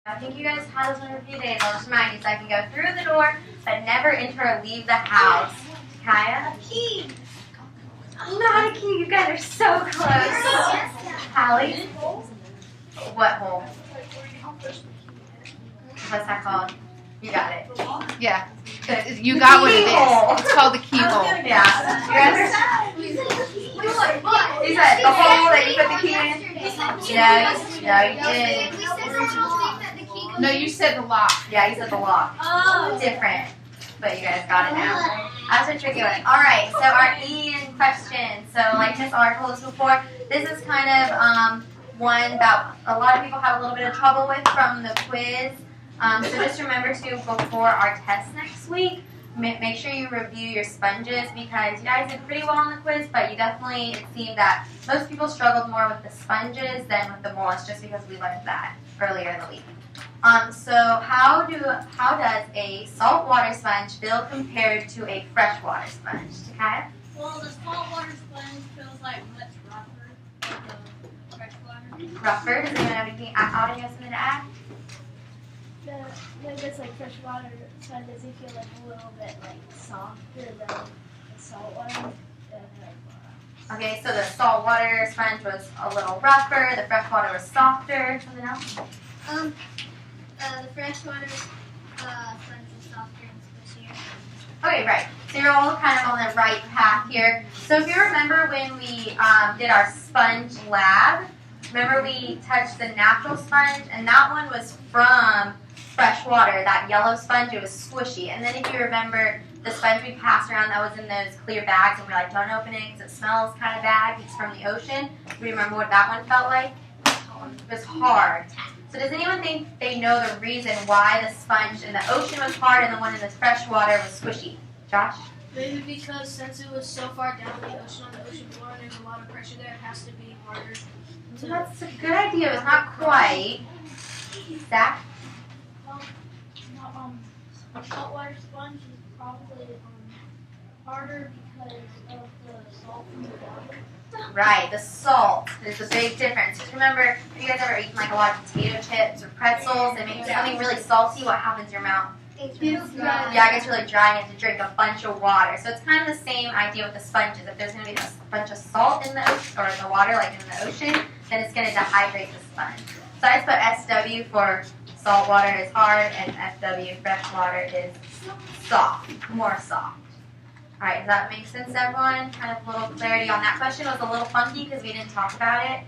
I think you guys had this one for a few days. I'll just remind you so I can go through the door, but never enter or leave the house. Kaya? Key. Not a key. You guys are so close. Hallie? What hole? What's that called? You got it. Yeah. You got what it Keyhole. is. It's called the keyhole. Yeah. You guys are... You said the hole that you put the key in? No, you didn't. No, you said the lock. Yeah, you said the lock. Different. But you guys got it now. That's a tricky one. Alright, so our Ian question. So like Miss R told us before, this is kind of one that a lot of people have a little bit of trouble with from the quiz. So just remember to, before our test next week, make sure you review your sponges because you guys did pretty well on the quiz, but you definitely, it seemed that most people struggled more with the sponges than with the mollusk just because we learned that earlier in the week. So how does a saltwater sponge feel compared to a freshwater sponge? Okay? Well, the saltwater sponge feels like much rougher than the freshwater. Rougher? Does anyone have anything something to add? I guess like freshwater sponges, they feel like a little bit like softer than the saltwater. Okay, so the saltwater sponge was a little rougher, the freshwater was softer. Something else? The freshwater sponge is softer and squishier. Okay, right. So you're all kind of on the right path here. So if you remember when we did our sponge lab, remember we touched the natural sponge, and that one was from freshwater, that yellow sponge, it was squishy. And then if you remember the sponge we passed around that was in those clear bags, and we're like, don't open it because it smells kind of bad, it's from the ocean. Remember what that one felt like? It was hard. So does anyone think they know the reason why the sponge in the ocean was hard and the one in the freshwater was squishy? Josh? Maybe because since it was so far down the ocean on the ocean floor and there's a lot of pressure there, it has to be harder. So that's a good idea, but not quite. Zach? A saltwater sponge is probably harder because of the salt from the water. Right, the salt is a big difference. Just remember, have you guys ever eaten like a lot of potato chips or pretzels and make something really salty, what happens in your mouth? It feels dry. Yeah, it gets really dry and you have to drink a bunch of water. So it's kind of the same idea with the sponges. If there's going to be a bunch of salt in the ocean, or in the water, like in the ocean, then it's going to dehydrate the sponge. So I just put SW for saltwater is hard, and FW, freshwater, is soft, more soft. All right, does that make sense, everyone? Kind of a little clarity on that question. It was a little funky because we didn't talk about it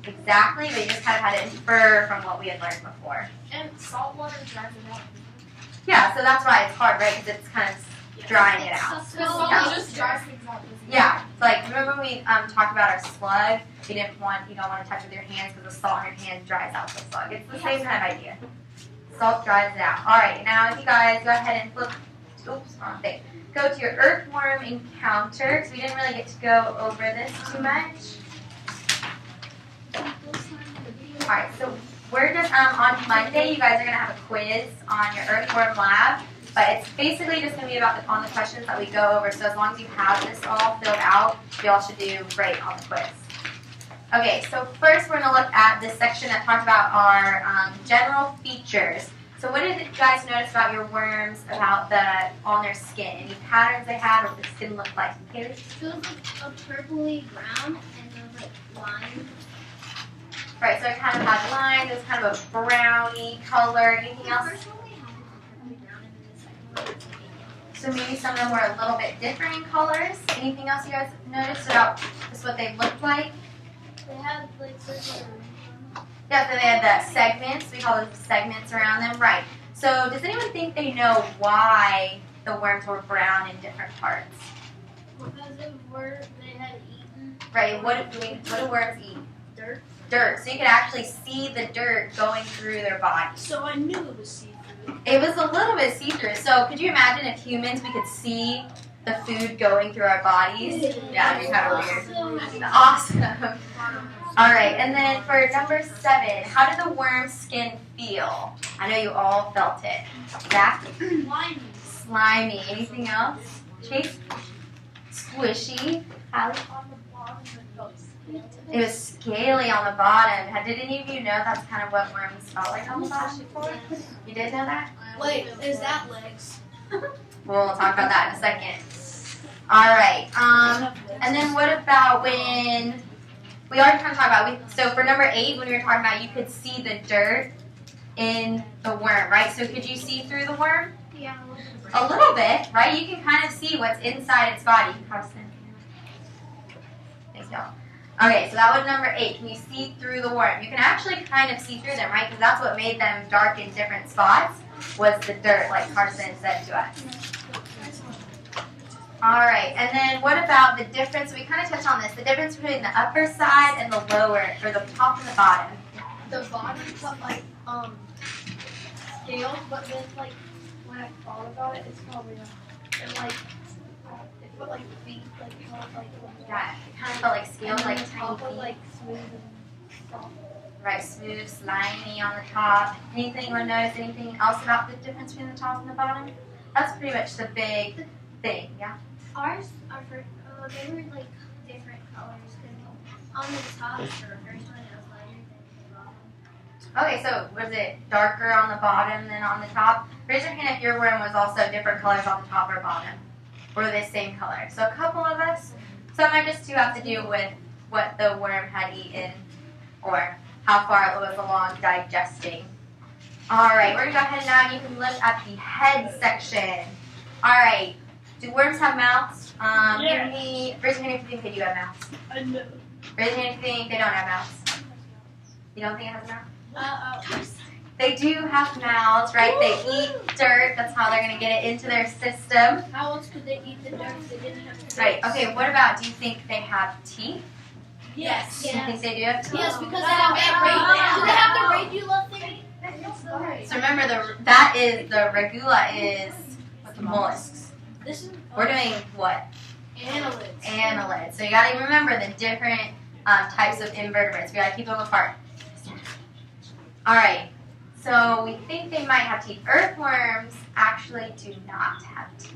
exactly, but you just kind of had to infer from what we had learned before. And saltwater dries it out. Yeah, so that's why it's hard, right? Because it's kind of drying it out. Salt just dries things out. Yeah, like remember when we talked about our slug? You don't want to touch with your hands because the salt in your hands dries out the slug. It's the same kind of idea. Salt dries it out. All right, now if you guys go ahead and flip. Oops, wrong thing. Go to your earthworm encounter because we didn't really get to go over this too much. All right, so we're just on Monday. You guys are gonna have a quiz on your earthworm lab. But it's basically just going to be about on the questions that we go over. So as long as you have this all filled out, you all should do great on the quiz. Okay, so first we're going to look at this section that talks about our general features. So what did you guys notice about your worms about on their skin? Any patterns they had or what the skin looked like? It feels like a purpley brown and those like lines. Right, so it kind of had lines. It was kind of a browny color. Anything else? So maybe some of them were a little bit different in colors. Anything else you guys noticed about just what they looked like? They had like circular. Yeah, so they had the segments. We call those segments around them. Right. So does anyone think they know why the worms were brown in different parts? Because they had eaten. Right. What do worms eat? Dirt. Dirt. So you could actually see the dirt going through their bodies. So I knew it was see-through. It was a little bit see-through. So could you imagine if humans, we could see the food going through our bodies? Yeah, that'd be kind of weird. Awesome. All right, and then for number 7, how did the worm's skin feel? I know you all felt it. Zach? Slimy. Slimy. Anything else? Chase? Squishy. Hallie? On the bottom it felt It was scaly on the bottom. Did any of you know that's kind of what worms felt like on the bottom before? You did know that? Wait, is that legs? We'll talk about that in a second. All right. And then what about when we already kind of talked about? So for number 8, when we were talking about, you could see the dirt in the worm, right? So could you see through the worm? Yeah. A little bit, right? You can kind of see what's inside its body. Thanks, y'all. Okay, so that was number 8. Can you see through the worm? You can actually kind of see through them, right? Because that's what made them dark in different spots was the dirt, like Carson said to us. All right, and then what about the difference? We kind of touched on this. The difference between the upper side and the lower, or the top and the bottom. The bottom got like scales, but then like when I thought about it, it's probably it like it felt like feet, like how like Yeah, it kind of felt like scales, like tiny top was feet. like smooth and soft. Right, smooth, slimy on the top. Anything you want to notice? Anything else about the difference between the top and the bottom? That's pretty much the big thing, yeah? Ours are they were like different colors because on the top the first one it was lighter than the bottom. Okay, so was it darker on the bottom than on the top? Raise your hand if your worm was also different colors on the top or bottom. Or the same color. So a couple of us. Some might just have to do with what the worm had eaten or how far it was along digesting. Alright, we're going to go ahead now and you can look at the head section. Alright, do worms have mouths? Yes. Raise your hand if you think they do have mouths. No. Raise your hand if you think they don't have mouths. You don't think it has a mouth? They do have mouths, right? They eat dirt. That's how they're going to get it into their system. How else could they eat the dirt if they didn't have to? Right. Okay, what about, do you think they have teeth? Yes. Do you think they do have teeth? Yes, because they have that. Do they have the radula thing? So remember, that is, the regula is the mollusks. This is. We're doing what? Annelids. Annelids. So you got to remember the different types of invertebrates. We got to keep them apart. All right. So we think they might have teeth. Earthworms actually do not have teeth.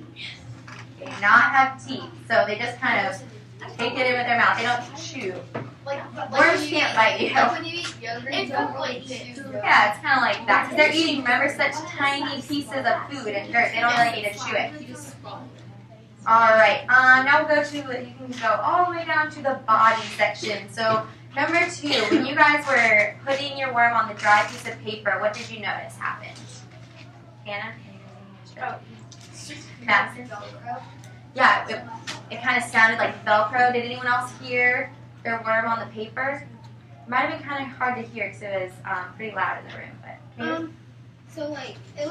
They do not have teeth. So they just kind of take it in with their mouth. They don't chew. Worms can't bite you. Like when you eat yogurt, It's you don't like really chew. Yeah, it's kind of like that. Because they're eating, remember, such tiny pieces of food and dirt. They don't really need to chew it. All right. Now we'll go to, you can go all the way down to the body section. So number 2, when you guys were putting your worm on the dry piece of paper, what did you notice happened? Hannah? Madison? Yeah, it kind of sounded like Velcro. Did anyone else hear their worm on the paper? It might have been kind of hard to hear because it was pretty loud in the room. But So like it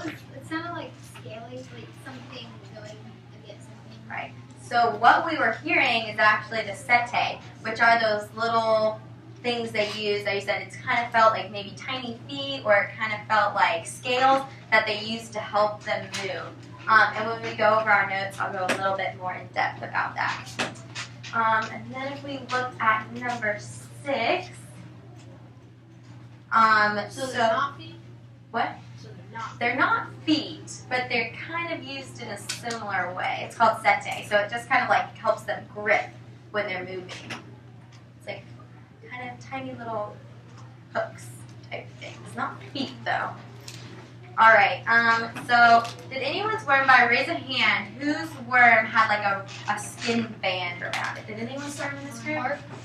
sounded like scaly, like something going against something. right. So what we were hearing is actually the setae, which are those little things they use. That you said it's kind of felt like maybe tiny feet, or it kind of felt like scales that they use to help them move. And when we go over our notes, I'll go a little bit more in depth about that. And then if we look at number 6, So they're not feet? What? So they're not. They're not feet, but they're kind of used in a similar way. It's called setae, so it just kind of like helps them grip when they're moving. It's like kind of tiny little hooks type things. Not feet though. All right. So did anyone's worm, by raise a hand, whose worm had like a skin band around it? Did anyone's worm in this group?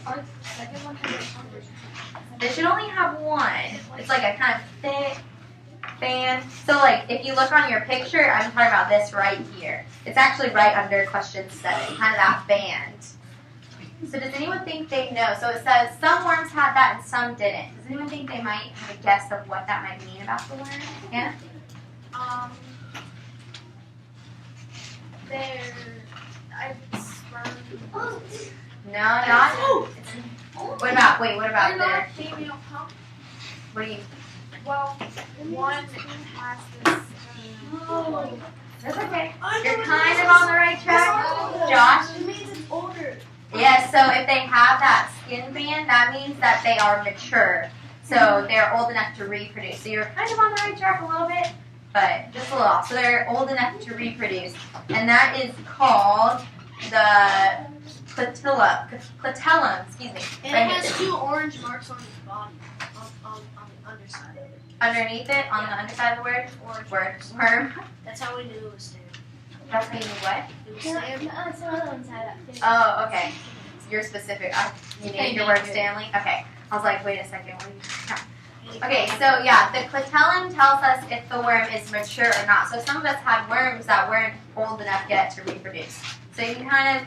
Our second one has a hundred. They should only have one. It's like a kind of thick band. So like if you look on your picture, I'm talking about this right here. It's actually right under question 7, kind of that band. So does anyone think they know? So it says some worms had that and some didn't. Does anyone think they might have a guess of what that might mean about the worm? Anna? They're sperm. No, not. What about They're their? not female pump. What do you? Well, one has this. That's okay. You're kind of on the right track, Josh. It means it's older. Yes, so if they have that skin band, that means that they are mature. So they're old enough to reproduce. So you're kind of on the right track a little bit, but just a little off. So they're old enough to reproduce. And that is called the Clitellum, excuse me. And Right it has here. 2 orange marks on its body, on the underside of it. Underneath it, on the underside of the word, Orange word, marks. worm. That's how we knew it was Sam. That's how you knew what? It was No, Sam. some other ones had that too. Oh, okay. You're specific. You They named your named word it. Stanley? Okay. I was like, wait a second. What are you... Okay, so yeah, the clitellum tells us if the worm is mature or not. So some of us had worms that weren't old enough yet to reproduce. So you can kind of